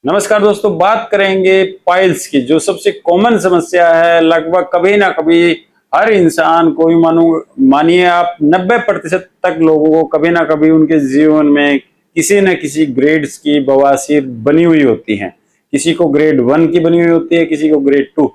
नमस्कार दोस्तों, बात करेंगे पाइल्स की, जो सबसे कॉमन समस्या है। लगभग कभी ना कभी हर इंसान को, मानिए आप 90% तक लोगों को कभी ना कभी उनके जीवन में किसी न किसी ग्रेड्स की बवासीर बनी हुई होती है। किसी को ग्रेड 1 की बनी हुई होती है, किसी को ग्रेड 2।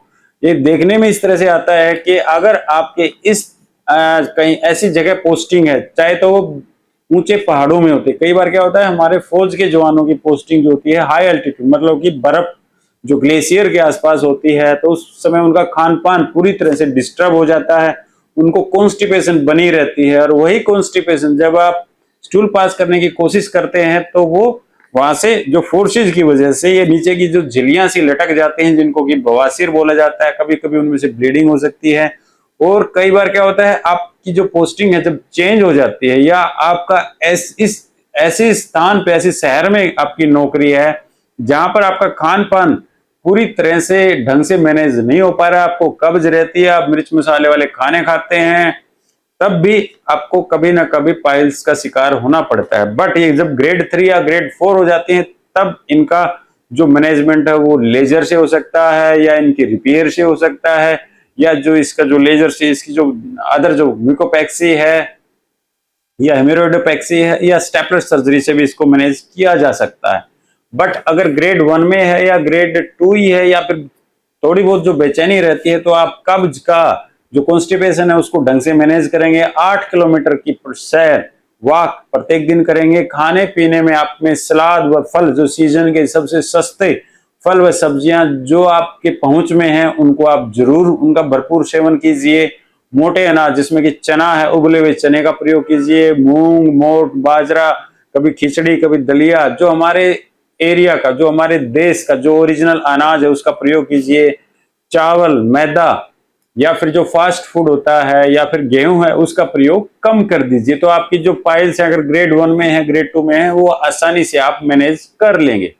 ये देखने में इस तरह से आता है कि अगर आपके इस कहीं ऐसी जगह पोस्टिंग है, चाहे तो वो ऊंचे पहाड़ों में होते। कई बार क्या होता है, हमारे फौज के जवानों की पोस्टिंग जो होती है हाई एल्टीट्यूड, मतलब कि बर्फ जो ग्लेशियर के आसपास होती है, तो उस समय उनका खान पान पूरी तरह से डिस्टर्ब हो जाता है। उनको कॉन्स्टिपेशन बनी रहती है, और वही कॉन्स्टिपेशन जब आप स्टूल पास करने की कोशिश करते हैं तो वो वहां से जो फोर्सेज की वजह से ये नीचे की जो झिल्लियां सी लटक जाते हैं, जिनको कि बवासीर बोला जाता है। कभी कभी उनमें से ब्लीडिंग हो सकती है। और कई बार क्या होता है, आपकी जो पोस्टिंग है जब चेंज हो जाती है, या आपका इस ऐसे स्थान पे, ऐसे शहर में आपकी नौकरी है जहां पर आपका खान पान पूरी तरह से ढंग से मैनेज नहीं हो पा रहा है, आपको कब्ज रहती है, आप मिर्च मसाले वाले खाने खाते हैं, तब भी आपको कभी ना कभी पाइल्स का शिकार होना पड़ता है। बट ये जब ग्रेड 3 या ग्रेड 4 हो जाती है, तब इनका जो मैनेजमेंट है वो लेजर से हो सकता है, या इनकी रिपेयर से हो सकता है, या जो इसका जो लेजर से इसकी जो अदर जो म्यूकोपैक्सी है या हेमोरोइडोपैक्सी है या स्टेपलर सर्जरी से भी इसको मैनेज किया जा सकता है। बट अगर ग्रेड 1 में है या ग्रेड 2 ही है, या फिर थोड़ी बहुत जो बेचैनी रहती है, तो आप कब्ज का जो कॉन्स्टिपेशन है उसको ढंग से मैनेज करेंगे। 8 किलोमीटर की सैर वॉक प्रत्येक दिन करेंगे। खाने पीने में आप में सलाद व फल, जो सीजन के सबसे सस्ते फल व सब्जियां जो आपके पहुंच में हैं, उनको आप जरूर उनका भरपूर सेवन कीजिए। मोटे अनाज जिसमें कि चना है, उबले हुए चने का प्रयोग कीजिए। मूंग, मोट, बाजरा, कभी खिचड़ी, कभी दलिया, जो हमारे एरिया का, जो हमारे देश का जो ओरिजिनल अनाज है उसका प्रयोग कीजिए। चावल, मैदा या फिर जो फास्ट फूड होता है या फिर गेहूं है, उसका प्रयोग कम कर दीजिए। तो आपकी जो पाइल्स है, अगर ग्रेड 1 में है, ग्रेड 2 में है, वो आसानी से आप मैनेज कर लेंगे।